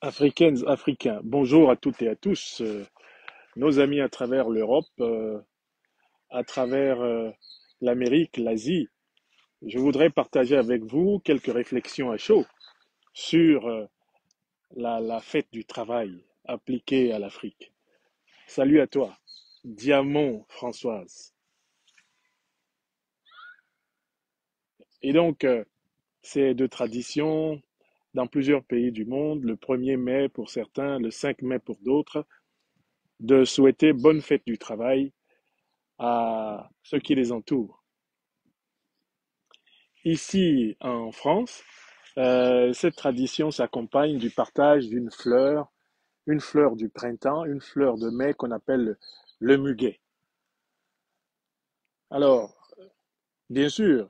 Africaines, Africains, bonjour à toutes et à tous, nos amis à travers l'Europe, à travers l'Amérique, l'Asie. Je voudrais partager avec vous quelques réflexions à chaud sur la fête du travail appliquée à l'Afrique. Salut à toi, Diamant Françoise. Et donc, c'est de tradition dans plusieurs pays du monde, le 1er mai pour certains, le 5 mai pour d'autres, de souhaiter bonne fête du travail à ceux qui les entourent. Ici, en France, cette tradition s'accompagne du partage une fleur du printemps, une fleur de mai qu'on appelle le muguet. Alors, bien sûr,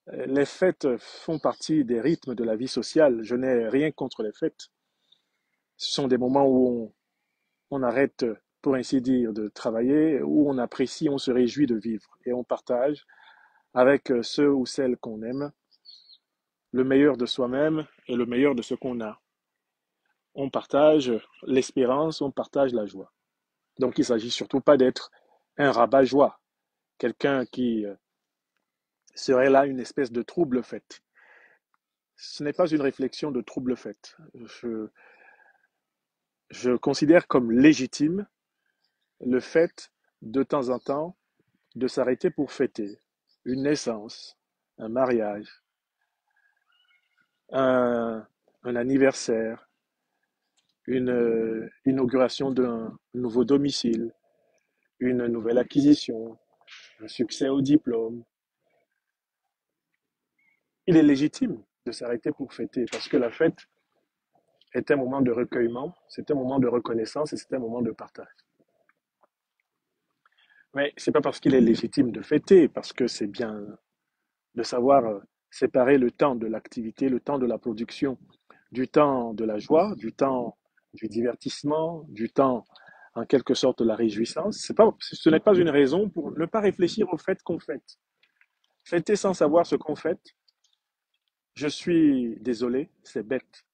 les fêtes font partie des rythmes de la vie sociale. Je n'ai rien contre les fêtes. Ce sont des moments où on arrête, pour ainsi dire, de travailler, où on apprécie, on se réjouit de vivre et on partage avec ceux ou celles qu'on aime le meilleur de soi-même et le meilleur de ce qu'on a. On partage l'espérance, on partage la joie. Donc il ne s'agit surtout pas d'être un rabat-joie, quelqu'un qui serait là une espèce de trouble fait. Ce n'est pas une réflexion de trouble fait. Je, je considère comme légitime le fait de temps en temps de s'arrêter pour fêter une naissance, un mariage, un, un anniversaire, une inauguration d'un nouveau domicile, une nouvelle acquisition, un succès au diplôme. Il est légitime de s'arrêter pour fêter parce que la fête est un moment de recueillement, c'est un moment de reconnaissance et c'est un moment de partage. Mais c'est pas parce qu'il est légitime de fêter, parce que c'est bien de savoir séparer le temps de l'activité, le temps de la production, du temps de la joie, du temps du divertissement, du temps en quelque sorte de la réjouissance. Ce n'est pas une raison pour ne pas réfléchir au fait qu'on fête. Fêter sans savoir ce qu'on fête, je suis désolé, c'est bête.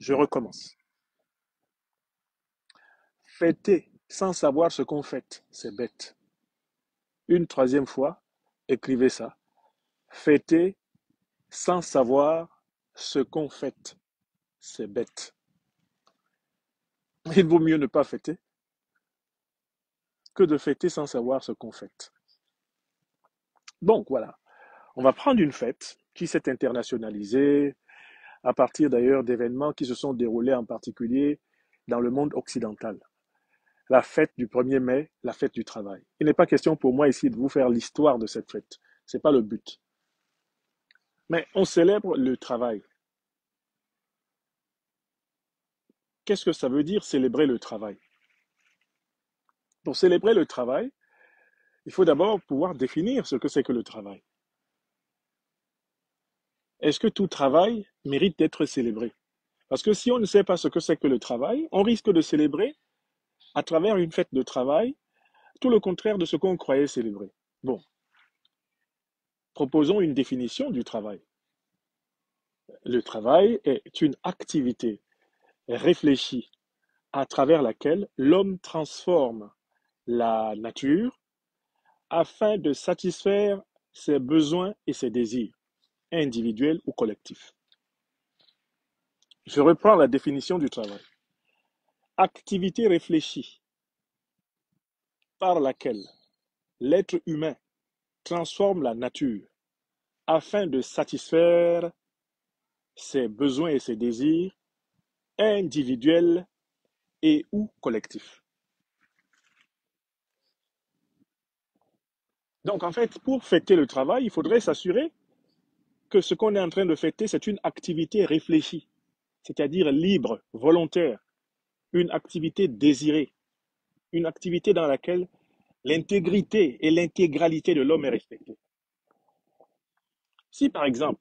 Je recommence. Fêter sans savoir ce qu'on fête, c'est bête. Une troisième fois, écrivez ça. Fêter sans savoir ce qu'on fête, c'est bête. Il vaut mieux ne pas fêter que de fêter sans savoir ce qu'on fête. Donc voilà, on va prendre une fête qui s'est internationalisée à partir d'ailleurs d'événements qui se sont déroulés en particulier dans le monde occidental. La fête du 1er mai, la fête du travail. Il n'est pas question pour moi ici de vous faire l'histoire de cette fête. Ce n'est pas le but. Mais on célèbre le travail. Qu'est-ce que ça veut dire célébrer le travail? Pour célébrer le travail, il faut d'abord pouvoir définir ce que c'est que le travail. Est-ce que tout travail mérite d'être célébré? Parce que si on ne sait pas ce que c'est que le travail, on risque de célébrer à travers une fête de travail tout le contraire de ce qu'on croyait célébrer. Bon, proposons une définition du travail. Le travail est une activité réfléchie à travers laquelle l'homme transforme la nature afin de satisfaire ses besoins et ses désirs, individuels ou collectifs. Je reprends la définition du travail. Activité réfléchie par laquelle l'être humain transforme la nature afin de satisfaire ses besoins et ses désirs individuels et ou collectifs. Donc en fait, pour fêter le travail, il faudrait s'assurer que ce qu'on est en train de fêter, c'est une activité réfléchie, c'est-à-dire libre, volontaire, une activité désirée, une activité dans laquelle l'intégrité et l'intégralité de l'homme est respectée. Si par exemple,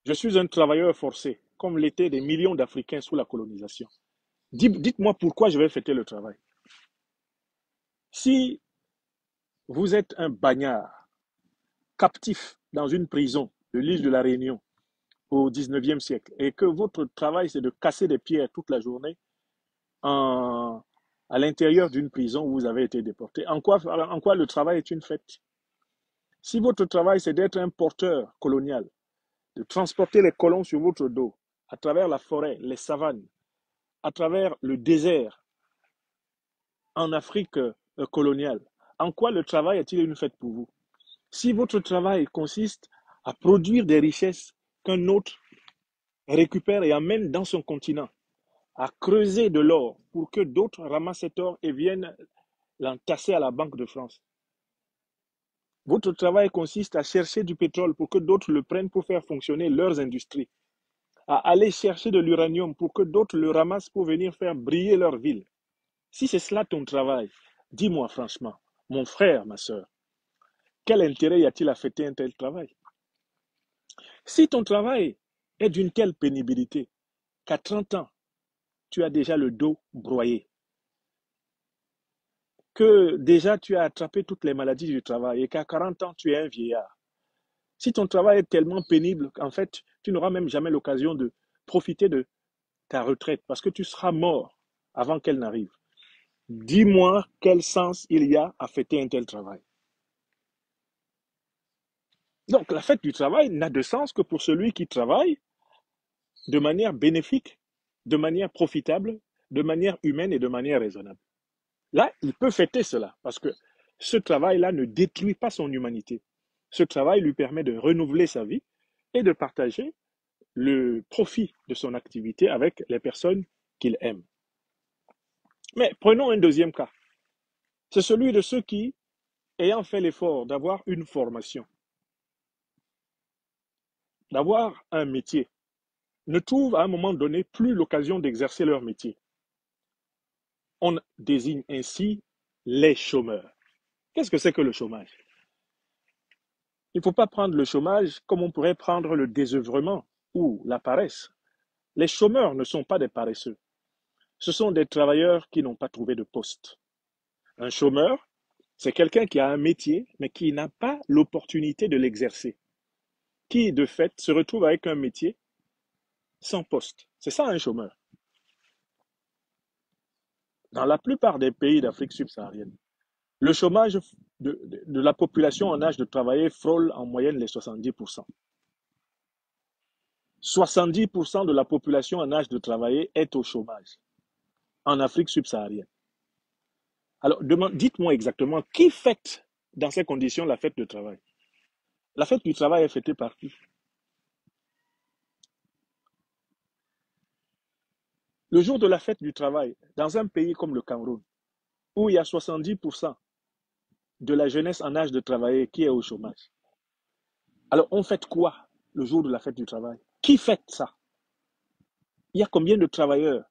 je suis un travailleur forcé, comme l'étaient des millions d'Africains sous la colonisation, dites-moi pourquoi je vais fêter le travail. Si vous êtes un bagnard captif dans une prison de l'île de la Réunion, au 19e siècle et que votre travail, c'est de casser des pierres toute la journée en, à l'intérieur d'une prison où vous avez été déporté, en quoi le travail est une fête? Si votre travail, c'est d'être un porteur colonial, de transporter les colons sur votre dos, à travers la forêt, les savanes, à travers le désert en Afrique coloniale, en quoi le travail est-il une fête pour vous? Si votre travail consiste à produire des richesses qu'un autre récupère et amène dans son continent, à creuser de l'or pour que d'autres ramassent cet or et viennent l'entasser à la Banque de France. Votre travail consiste à chercher du pétrole pour que d'autres le prennent pour faire fonctionner leurs industries, à aller chercher de l'uranium pour que d'autres le ramassent pour venir faire briller leur ville. Si c'est cela ton travail, dis-moi franchement, mon frère, ma soeur, quel intérêt y a-t-il à fêter un tel travail? Si ton travail est d'une telle pénibilité qu'à 30 ans, tu as déjà le dos broyé, que déjà tu as attrapé toutes les maladies du travail et qu'à 40 ans, tu es un vieillard. Si ton travail est tellement pénible qu'en fait, tu n'auras même jamais l'occasion de profiter de ta retraite parce que tu seras mort avant qu'elle n'arrive. Dis-moi quel sens il y a à fêter un tel travail. Donc la fête du travail n'a de sens que pour celui qui travaille de manière bénéfique, de manière profitable, de manière humaine et de manière raisonnable. Là, il peut fêter cela parce que ce travail-là ne détruit pas son humanité. Ce travail lui permet de renouveler sa vie et de partager le profit de son activité avec les personnes qu'il aime. Mais prenons un deuxième cas. C'est celui de ceux qui, ayant fait l'effort d'avoir une formation, d'avoir un métier, ne trouvent à un moment donné plus l'occasion d'exercer leur métier. On désigne ainsi les chômeurs. Qu'est-ce que c'est que le chômage? Il ne faut pas prendre le chômage comme on pourrait prendre le désœuvrement ou la paresse. Les chômeurs ne sont pas des paresseux. Ce sont des travailleurs qui n'ont pas trouvé de poste. Un chômeur, c'est quelqu'un qui a un métier, mais qui n'a pas l'opportunité de l'exercer, qui, de fait, se retrouve avec un métier sans poste. C'est ça un chômeur. Dans la plupart des pays d'Afrique subsaharienne, le chômage de la population en âge de travailler frôle en moyenne les 70%. 70% de la population en âge de travailler est au chômage en Afrique subsaharienne. Alors, dites-moi exactement qui fête dans ces conditions la fête de travail? La fête du travail est fêtée par qui? Le jour de la fête du travail, dans un pays comme le Cameroun, où il y a 70% de la jeunesse en âge de travailler qui est au chômage. Alors, on fête quoi le jour de la fête du travail? Qui fête ça? Il y a combien de travailleurs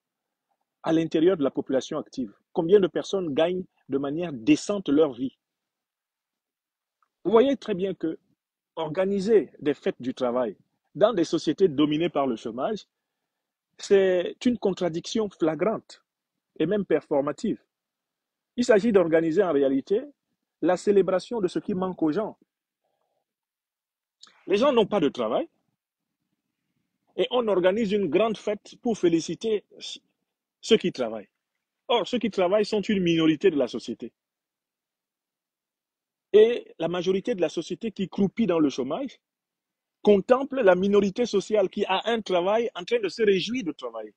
à l'intérieur de la population active? Combien de personnes gagnent de manière décente leur vie? Vous voyez très bien que organiser des fêtes du travail dans des sociétés dominées par le chômage, c'est une contradiction flagrante et même performative. Il s'agit d'organiser en réalité la célébration de ce qui manque aux gens. Les gens n'ont pas de travail et on organise une grande fête pour féliciter ceux qui travaillent. Or, ceux qui travaillent sont une minorité de la société. Et la majorité de la société qui croupit dans le chômage contemple la minorité sociale qui a un travail en train de se réjouir de travailler.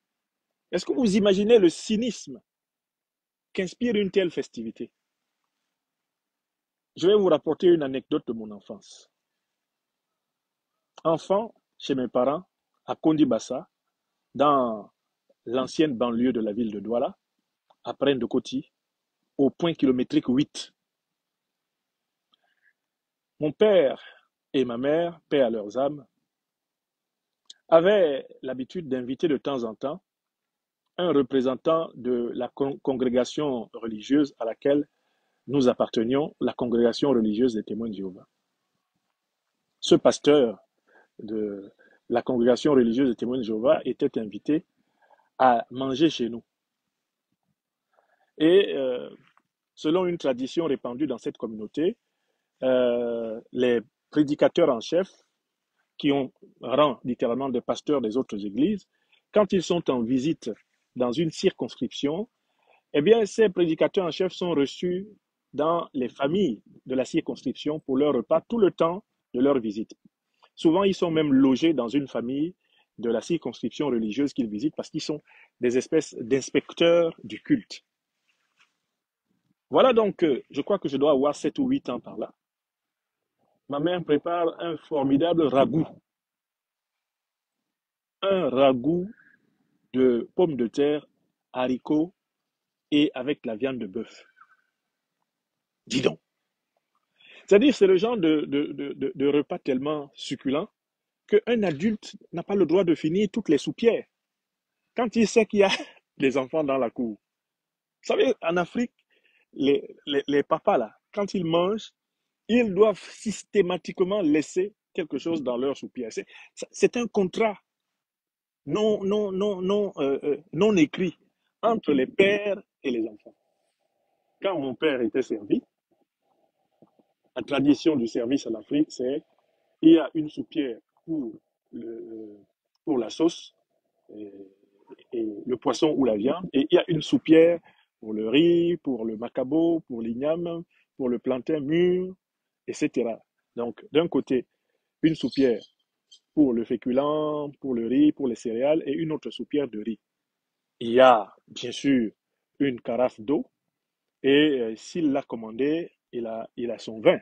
Est-ce que vous imaginez le cynisme qu'inspire une telle festivité? Je vais vous rapporter une anecdote de mon enfance. Enfant, chez mes parents, à Kondibassa, dans l'ancienne banlieue de la ville de Douala, à Prenne-de-Coty, au point kilométrique 8. Mon père et ma mère, paix à leurs âmes, avaient l'habitude d'inviter de temps en temps un représentant de la congrégation religieuse à laquelle nous appartenions, la congrégation religieuse des témoins de Jéhovah. Ce pasteur de la congrégation religieuse des témoins de Jéhovah était invité à manger chez nous. Et selon une tradition répandue dans cette communauté, les prédicateurs en chef qui ont rang littéralement des pasteurs des autres églises, quand ils sont en visite dans une circonscription, eh bien, ces prédicateurs en chef sont reçus dans les familles de la circonscription pour leur repas tout le temps de leur visite. Souvent, ils sont même logés dans une famille de la circonscription religieuse qu'ils visitent parce qu'ils sont des espèces d'inspecteurs du culte. Voilà donc, je crois que je dois avoir 7 ou 8 ans par là. Ma mère prépare un ragoût de pommes de terre, haricots et avec la viande de bœuf. Dis donc. C'est-à-dire, c'est le genre de repas tellement succulent qu'un adulte n'a pas le droit de finir toutes les soupières quand il sait qu'il y a des enfants dans la cour. Vous savez, en Afrique, les papas, là, quand ils mangent, ils doivent systématiquement laisser quelque chose dans leur soupière. C'est un contrat non écrit entre les pères et les enfants. Quand mon père était servi, la tradition du service en Afrique, c'est il y a une soupière le, pour la sauce et, et le poisson ou la viande, et il y a une soupière pour le riz, pour le macabo, pour l'igname, pour le plantain mûr, etc. Donc, d'un côté, une soupière pour le féculent, pour le riz, pour les céréales, et une autre soupière de riz. Il y a, bien sûr, une carafe d'eau, et s'il l'a commandé, il a son vin,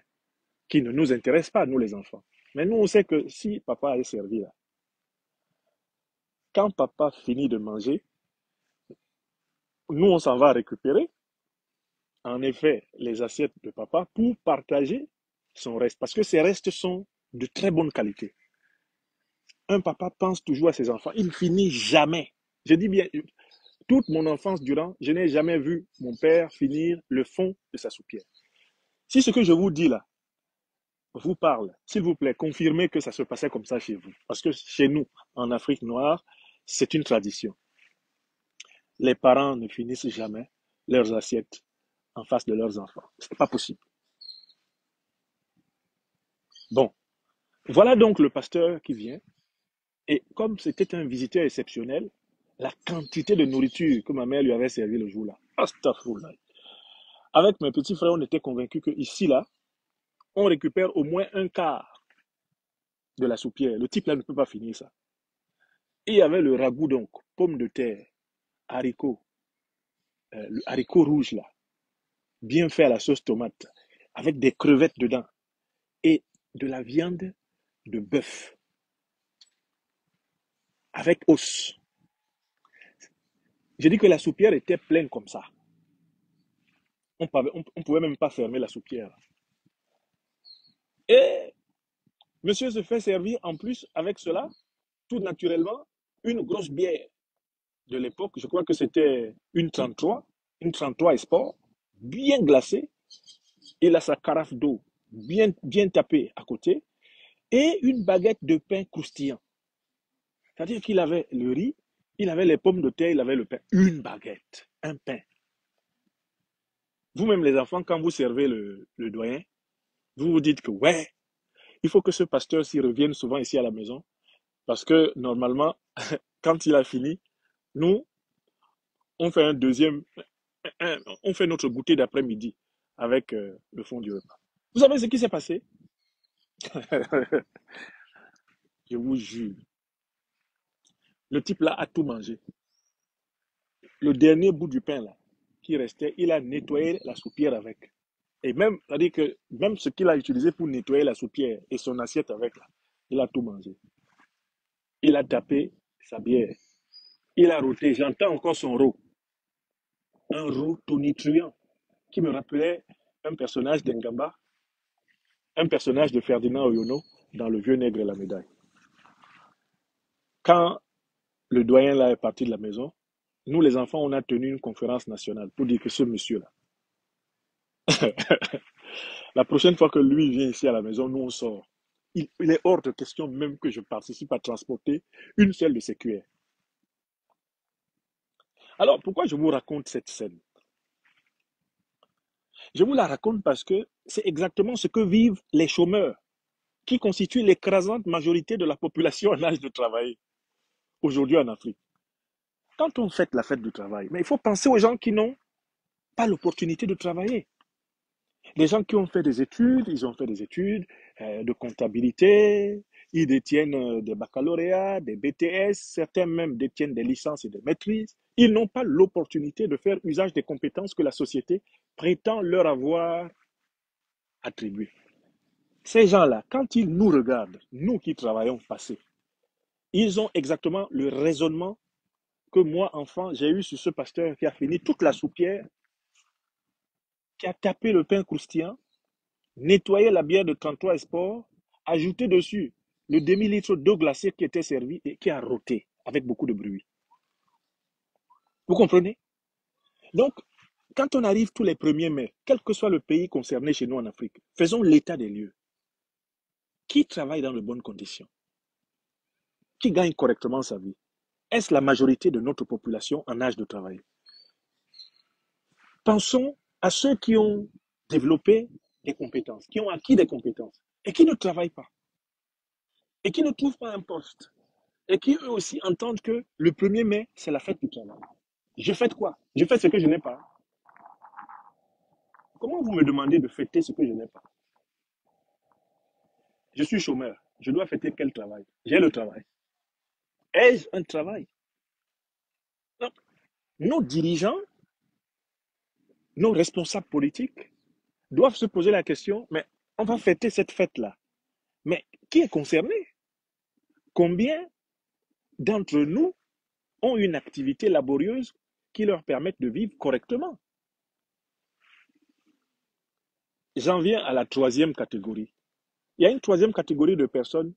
qui ne nous intéresse pas, nous les enfants. Mais nous, on sait que si papa est servi là, quand papa finit de manger, nous, on s'en va récupérer, en effet, les assiettes de papa pour partager son reste. Parce que ces restes sont de très bonne qualité. Un papa pense toujours à ses enfants. Il finit jamais. Je dis bien, toute mon enfance durant, je n'ai jamais vu mon père finir le fond de sa soupière. Si ce que je vous dis là vous parle, s'il vous plaît, confirmez que ça se passait comme ça chez vous. Parce que chez nous, en Afrique noire, c'est une tradition. Les parents ne finissent jamais leurs assiettes en face de leurs enfants. C'est pas possible. Bon, voilà donc le pasteur qui vient. Et comme c'était un visiteur exceptionnel, la quantité de nourriture que ma mère lui avait servi le jour-là, astaghfirullah. Avec mes petits frères, on était convaincus que ici, là, on récupère au moins un quart de la soupière. Le type là ne peut pas finir ça. Et il y avait le ragoût donc, pommes de terre, haricots, le haricot rouge là, bien fait à la sauce tomate, avec des crevettes dedans et de la viande de bœuf avec os. J'ai dit que la soupière était pleine comme ça. On pouvait même pas fermer la soupière. Et monsieur se fait servir en plus avec cela, tout naturellement, une grosse bière de l'époque. Je crois que c'était une 33 Esport, bien glacée. Il a sa carafe d'eau bien tapée à côté et une baguette de pain croustillant. C'est-à-dire qu'il avait le riz, il avait les pommes de terre, il avait le pain. Une baguette, un pain. Vous-même, les enfants, quand vous servez le doyen, vous vous dites que, ouais, il faut que ce pasteur-ci revienne souvent ici à la maison. Parce que normalement, quand il a fini, nous, on fait un deuxième, on fait notre goûter d'après-midi avec le fond du repas. Vous savez ce qui s'est passé? Je vous jure. Le type là a tout mangé. Le dernier bout du pain là, qui restait, il a nettoyé la soupière avec. Et même, c'est-à-dire que même ce qu'il a utilisé pour nettoyer la soupière et son assiette avec là, il a tout mangé. Il a tapé sa bière. Il a roté. J'entends encore son rot. Un rot tonitruant qui me rappelait un personnage d'Engamba, un personnage de Ferdinand Oyono dans Le Vieux Nègre et la Médaille. Quand le doyen là est parti de la maison, nous les enfants, on a tenu une conférence nationale pour dire que ce monsieur-là, la prochaine fois que lui vient ici à la maison, nous on sort. Il est hors de question même que je participe à transporter une seule de ses cuillères. Alors pourquoi je vous raconte cette scène? Je vous la raconte parce que c'est exactement ce que vivent les chômeurs qui constituent l'écrasante majorité de la population en âge de travailler aujourd'hui en Afrique. Quand on fête la fête du travail, mais il faut penser aux gens qui n'ont pas l'opportunité de travailler. Les gens qui ont fait des études, ils ont fait des études de comptabilité, ils détiennent des baccalauréats, des BTS, certains même détiennent des licences et des maîtrises. Ils n'ont pas l'opportunité de faire usage des compétences que la société prétend leur avoir attribuées. Ces gens-là, quand ils nous regardent, nous qui travaillons passé, ils ont exactement le raisonnement que moi, enfant, j'ai eu sur ce pasteur qui a fini toute la soupière, qui a tapé le pain croustillant, nettoyer la bière de 33 Sport, ajouter dessus le demi-litre d'eau glacée qui était servi et qui a roté avec beaucoup de bruit. Vous comprenez? Donc, quand on arrive tous les 1er mai, quel que soit le pays concerné chez nous en Afrique, faisons l'état des lieux. Qui travaille dans de bonnes conditions? Qui gagne correctement sa vie? Est-ce la majorité de notre population en âge de travail? Pensons à ceux qui ont développé des compétences, qui ont acquis des compétences et qui ne travaillent pas et qui ne trouvent pas un poste et qui eux aussi entendent que le 1er mai, c'est la fête du travail. Je fête quoi? Je fête ce que je n'ai pas. Comment vous me demandez de fêter ce que je n'ai pas? Je suis chômeur. Je dois fêter quel travail? J'ai le travail. Ai-je un travail? Donc, nos dirigeants, nos responsables politiques doivent se poser la question, mais on va fêter cette fête-là. Mais qui est concerné? Combien d'entre nous ont une activité laborieuse qui leur permette de vivre correctement? J'en viens à la troisième catégorie. Il y a une troisième catégorie de personnes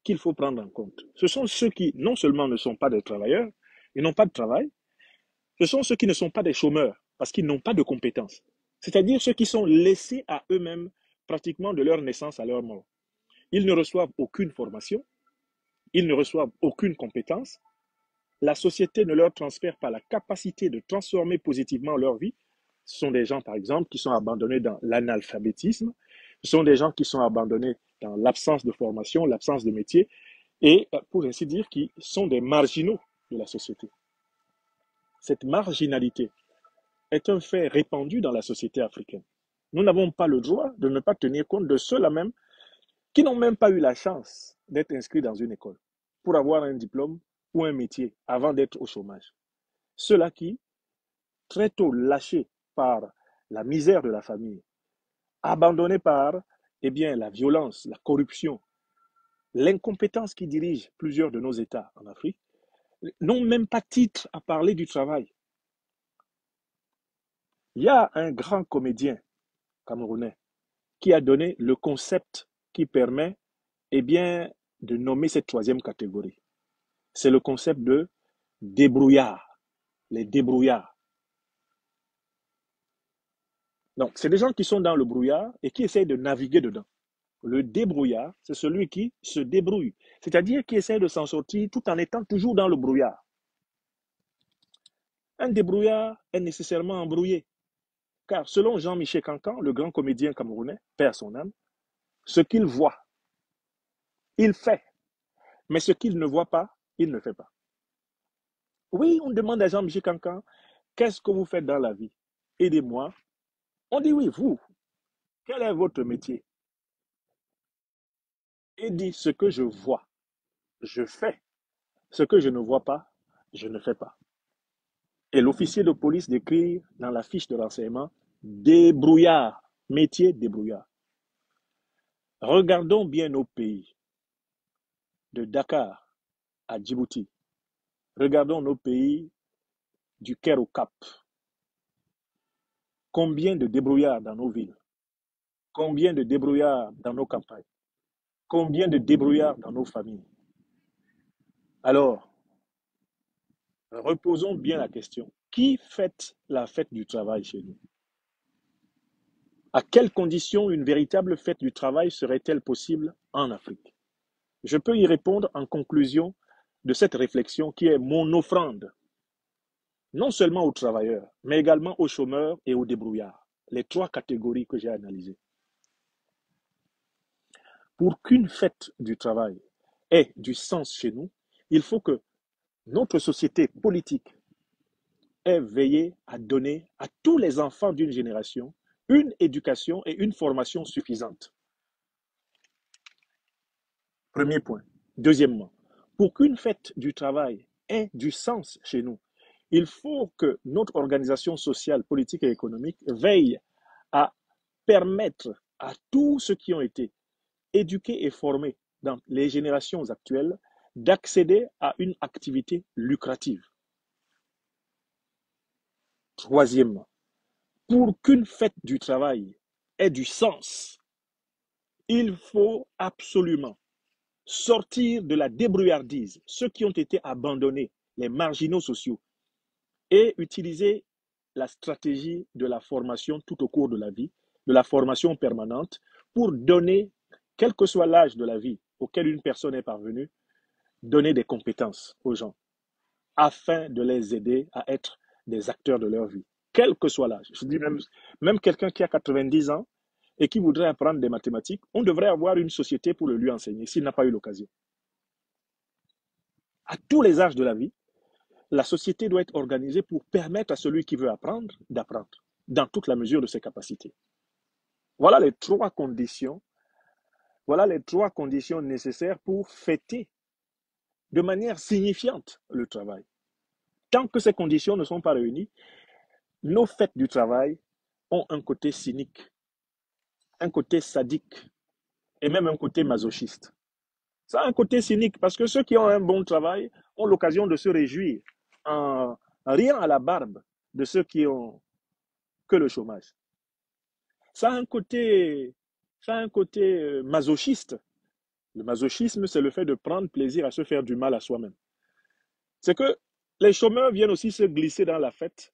qu'il faut prendre en compte. Ce sont ceux qui, non seulement ne sont pas des travailleurs, ils n'ont pas de travail, ce sont ceux qui ne sont pas des chômeurs, parce qu'ils n'ont pas de compétences. C'est-à-dire ceux qui sont laissés à eux-mêmes pratiquement de leur naissance à leur mort. Ils ne reçoivent aucune formation, ils ne reçoivent aucune compétence, la société ne leur transfère pas la capacité de transformer positivement leur vie. Ce sont des gens, par exemple, qui sont abandonnés dans l'analphabétisme, ce sont des gens qui sont abandonnés dans l'absence de formation, l'absence de métier, et pour ainsi dire, qui sont des marginaux de la société. Cette marginalité est un fait répandu dans la société africaine. Nous n'avons pas le droit de ne pas tenir compte de ceux-là même qui n'ont même pas eu la chance d'être inscrits dans une école pour avoir un diplôme ou un métier avant d'être au chômage. Ceux-là qui, très tôt lâchés par la misère de la famille, abandonnés par la violence, la corruption, l'incompétence qui dirige plusieurs de nos États en Afrique, n'ont même pas titre à parler du travail. Il y a un grand comédien camerounais qui a donné le concept qui permet de nommer cette troisième catégorie. C'est le concept de débrouillard, les débrouillards. Donc, c'est des gens qui sont dans le brouillard et qui essayent de naviguer dedans. Le débrouillard, c'est celui qui se débrouille, c'est-à-dire qui essaie de s'en sortir tout en étant toujours dans le brouillard. Un débrouillard est nécessairement embrouillé, car selon Jean-Michel Cancan, le grand comédien camerounais, père son âme, ce qu'il voit, il fait, mais ce qu'il ne voit pas, il ne fait pas. Oui, on demande à Jean-Michel Cancan, qu'est-ce que vous faites dans la vie? Aidez-moi. On dit oui, vous, quel est votre métier? Il dit ce que je vois, je fais. Ce que je ne vois pas, je ne fais pas. Et l'officier de police décrit dans la fiche de renseignement débrouillard, métier débrouillard. Regardons bien nos pays, de Dakar à Djibouti. Regardons nos pays du Caire au Cap. Combien de débrouillards dans nos villes? Combien de débrouillards dans nos campagnes? Combien de débrouillards dans nos familles? Alors, reposons bien la question. Qui fête la fête du travail chez nous? À quelles conditions une véritable fête du travail serait-elle possible en Afrique? Je peux y répondre en conclusion de cette réflexion qui est mon offrande, non seulement aux travailleurs, mais également aux chômeurs et aux débrouillards, les trois catégories que j'ai analysées. Pour qu'une fête du travail ait du sens chez nous, il faut que notre société politique ait veillé à donner à tous les enfants d'une génération une éducation et une formation suffisantes. Premier point. Deuxièmement, pour qu'une fête du travail ait du sens chez nous, il faut que notre organisation sociale, politique et économique veille à permettre à tous ceux qui ont été éduqués et formés dans les générations actuelles d'accéder à une activité lucrative. Troisièmement, pour qu'une fête du travail ait du sens, il faut absolument sortir de la débrouillardise, ceux qui ont été abandonnés, les marginaux sociaux, et utiliser la stratégie de la formation tout au cours de la vie, de la formation permanente, pour donner, quel que soit l'âge de la vie auquel une personne est parvenue, donner des compétences aux gens afin de les aider à être des acteurs de leur vie, quel que soit l'âge. Je dis même quelqu'un qui a 90 ans et qui voudrait apprendre des mathématiques, on devrait avoir une société pour le lui enseigner s'il n'a pas eu l'occasion. À tous les âges de la vie, la société doit être organisée pour permettre à celui qui veut apprendre d'apprendre dans toute la mesure de ses capacités. Voilà les trois conditions, voilà les trois conditions nécessaires pour fêter de manière signifiante le travail. Tant que ces conditions ne sont pas réunies, nos fêtes du travail ont un côté cynique, un côté sadique et même un côté masochiste. Ça a un côté cynique parce que ceux qui ont un bon travail ont l'occasion de se réjouir en riant à la barbe de ceux qui ont que le chômage. Ça a un côté, ça a un côté masochiste. Le masochisme, c'est le fait de prendre plaisir à se faire du mal à soi-même. C'est que les chômeurs viennent aussi se glisser dans la fête.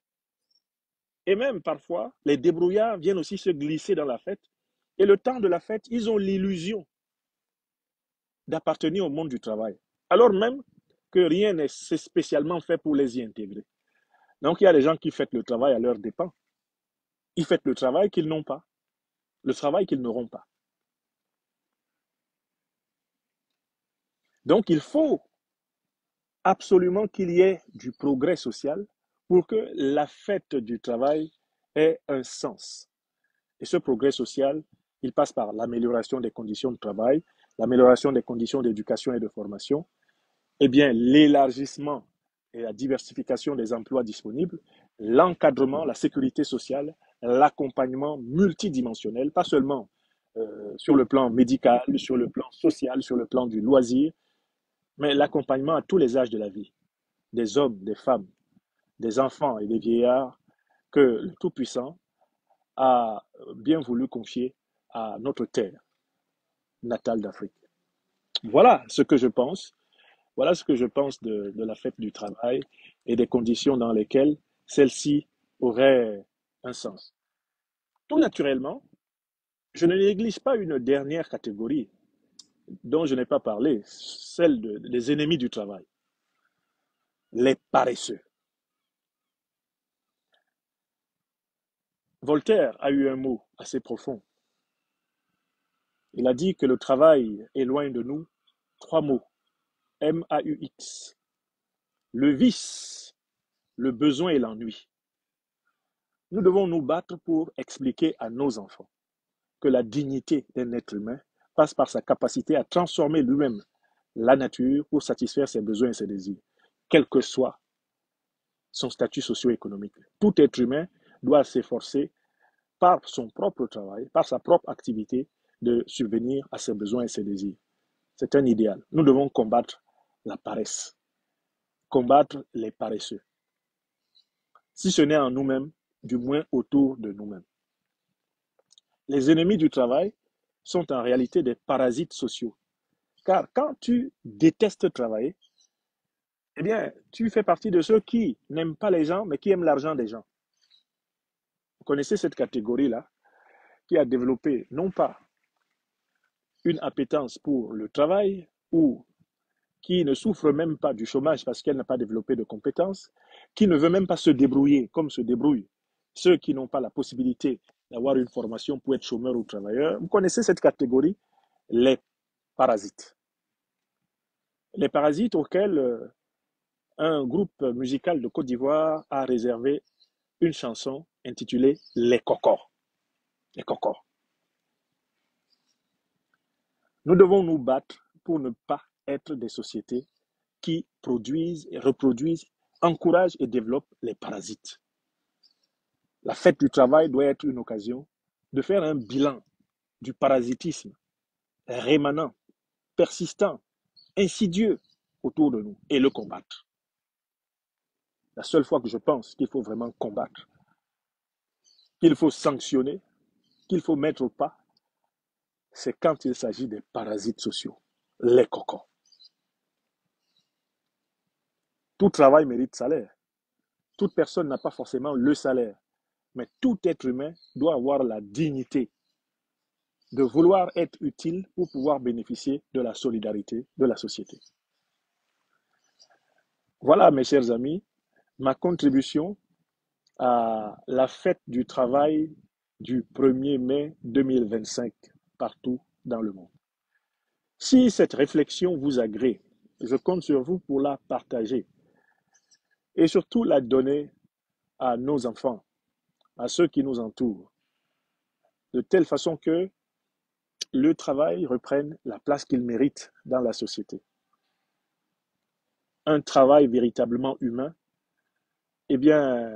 Et même parfois, les débrouillards viennent aussi se glisser dans la fête. Et le temps de la fête, ils ont l'illusion d'appartenir au monde du travail. Alors même que rien n'est spécialement fait pour les y intégrer. Donc il y a des gens qui fêtent le travail à leurs dépens. Ils fêtent le travail qu'ils n'ont pas, le travail qu'ils n'auront pas. Donc il faut absolument qu'il y ait du progrès social pour que la fête du travail ait un sens. Et ce progrès social, il passe par l'amélioration des conditions de travail, l'amélioration des conditions d'éducation et de formation, et bien l'élargissement et la diversification des emplois disponibles, l'encadrement, la sécurité sociale, l'accompagnement multidimensionnel, pas seulement sur le plan médical, sur le plan social, sur le plan du loisir, mais l'accompagnement à tous les âges de la vie, des hommes, des femmes, des enfants et des vieillards, que le Tout-Puissant a bien voulu confier à notre terre natale d'Afrique. Voilà ce que je pense. Voilà ce que je pense de la fête du travail et des conditions dans lesquelles celle-ci aurait un sens. Tout naturellement, je ne néglige pas une dernière catégorie dont je n'ai pas parlé, celle des ennemis du travail, les paresseux. Voltaire a eu un mot assez profond. Il a dit que le travail éloigne de nous trois mots, M-A-U-X, le vice, le besoin et l'ennui. Nous devons nous battre pour expliquer à nos enfants que la dignité d'un être humain passe par sa capacité à transformer lui-même la nature pour satisfaire ses besoins et ses désirs, quel que soit son statut socio-économique. Tout être humain doit s'efforcer par son propre travail, par sa propre activité, de subvenir à ses besoins et ses désirs. C'est un idéal. Nous devons combattre la paresse, combattre les paresseux. Si ce n'est en nous-mêmes, du moins autour de nous-mêmes. Les ennemis du travail sont en réalité des parasites sociaux. Car quand tu détestes travailler, eh bien, tu fais partie de ceux qui n'aiment pas les gens, mais qui aiment l'argent des gens. Vous connaissez cette catégorie-là, qui a développé non pas une appétence pour le travail, ou qui ne souffre même pas du chômage parce qu'elle n'a pas développé de compétences, qui ne veut même pas se débrouiller comme se débrouillent ceux qui n'ont pas la possibilité d'avoir une formation pour être chômeur ou travailleur. Vous connaissez cette catégorie, les parasites. Les parasites auxquels un groupe musical de Côte d'Ivoire a réservé une chanson intitulée Les Cocos. Les Cocos. Nous devons nous battre pour ne pas être des sociétés qui produisent et reproduisent, encouragent et développent les parasites. La fête du travail doit être une occasion de faire un bilan du parasitisme rémanent, persistant, insidieux autour de nous et le combattre. La seule fois que je pense qu'il faut vraiment combattre, qu'il faut sanctionner, qu'il faut mettre au pas, c'est quand il s'agit des parasites sociaux, les cocos. Tout travail mérite salaire. Toute personne n'a pas forcément le salaire, mais tout être humain doit avoir la dignité de vouloir être utile pour pouvoir bénéficier de la solidarité de la société. Voilà, mes chers amis, ma contribution à la fête du travail du 1er mai 2025 partout dans le monde. Si cette réflexion vous agrée, je compte sur vous pour la partager et surtout la donner à nos enfants, à ceux qui nous entourent, de telle façon que le travail reprenne la place qu'il mérite dans la société. Un travail véritablement humain, eh bien,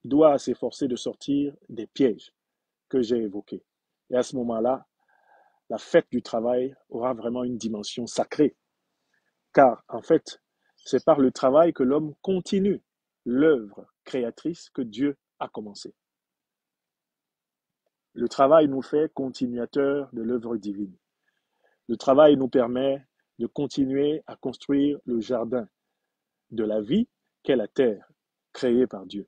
doit s'efforcer de sortir des pièges que j'ai évoqués. Et à ce moment-là, la fête du travail aura vraiment une dimension sacrée. Car, en fait, c'est par le travail que l'homme continue l'œuvre créatrice que Dieu a commencée. Le travail nous fait continuateurs de l'œuvre divine. Le travail nous permet de continuer à construire le jardin de la vie qu'est la terre, créée par Dieu.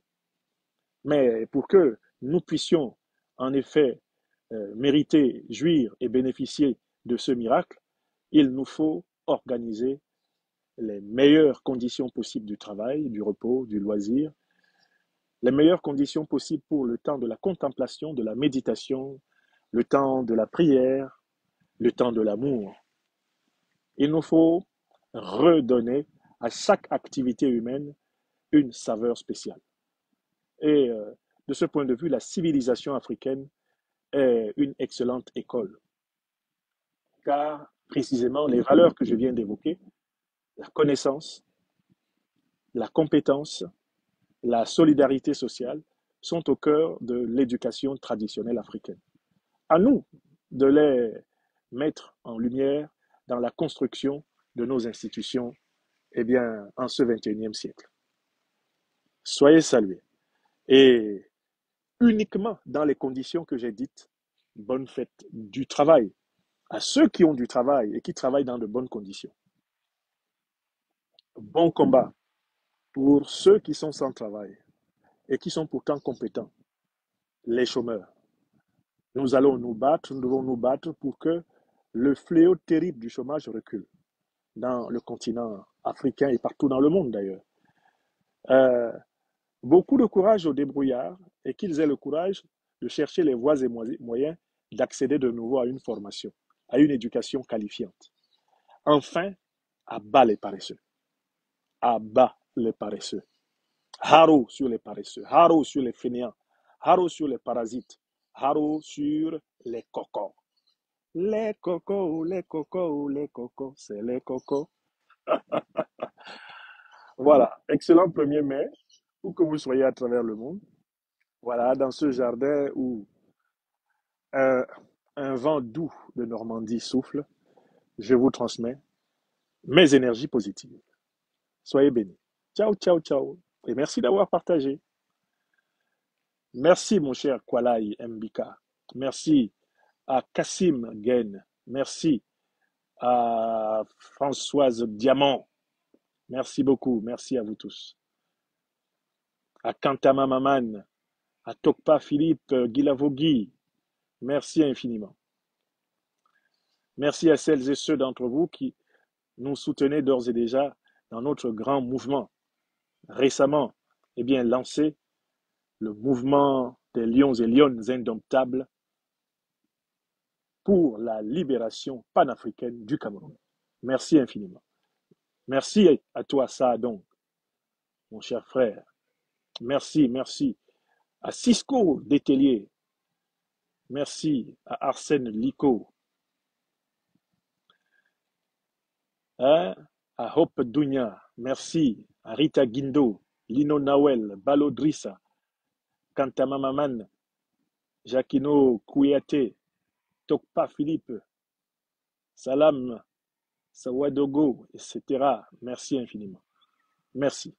Mais pour que nous puissions en effet mériter, jouir et bénéficier de ce miracle, il nous faut organiser les meilleures conditions possibles du travail, du repos, du loisir, les meilleures conditions possibles pour le temps de la contemplation, de la méditation, le temps de la prière, le temps de l'amour. Il nous faut redonner à chaque activité humaine une saveur spéciale. Et de ce point de vue, la civilisation africaine est une excellente école, car précisément les valeurs que je viens d'évoquer, la connaissance, la compétence, la solidarité sociale, sont au cœur de l'éducation traditionnelle africaine. À nous de les mettre en lumière dans la construction de nos institutions, eh bien, en ce 21e siècle. Soyez salués. Et uniquement dans les conditions que j'ai dites, bonne fête du travail à ceux qui ont du travail et qui travaillent dans de bonnes conditions. Bon combat pour ceux qui sont sans travail et qui sont pourtant compétents, les chômeurs. Nous allons nous battre, nous devons nous battre pour que le fléau terrible du chômage recule dans le continent africain et partout dans le monde d'ailleurs. Euh, Beaucoup de courage aux débrouillards et qu'ils aient le courage de chercher les voies et moyens d'accéder de nouveau à une formation, à une éducation qualifiante. Enfin, à bas les paresseux. À bas les paresseux. Haro sur les paresseux. Haro sur les fainéants. Haro sur les parasites. Haro sur les cocos. Les cocos, les cocos, les cocos, c'est les cocos. Voilà, excellent 1er mai, où que vous soyez à travers le monde. Voilà, dans ce jardin où un, un vent doux de Normandie souffle, je vous transmets mes énergies positives. Soyez bénis. Ciao, ciao, ciao. Et merci d'avoir partagé. Merci, mon cher Kwalai Mbika. Merci à Kassim Gen. Merci à Françoise Diamant. Merci beaucoup. Merci à vous tous. À Kantama Maman, à Tokpa Philippe Guilavogui. Merci infiniment. Merci à celles et ceux d'entre vous qui nous soutenez d'ores et déjà dans notre grand mouvement. Récemment, eh bien, lancé le mouvement des lions et lionnes indomptables pour la libération panafricaine du Cameroun. Merci infiniment. Merci à toi, Saadon, mon cher frère. Merci, merci. À Cisco Détellier, merci. À Arsène Lico, hein? À Hope Dounia, merci. À Rita Guindo, Lino Nawel, Balo Drissa, Kantamamaman, Jacquino Kouyaté, Tokpa Philippe, Salam, Sawadogo, etc. Merci infiniment. Merci.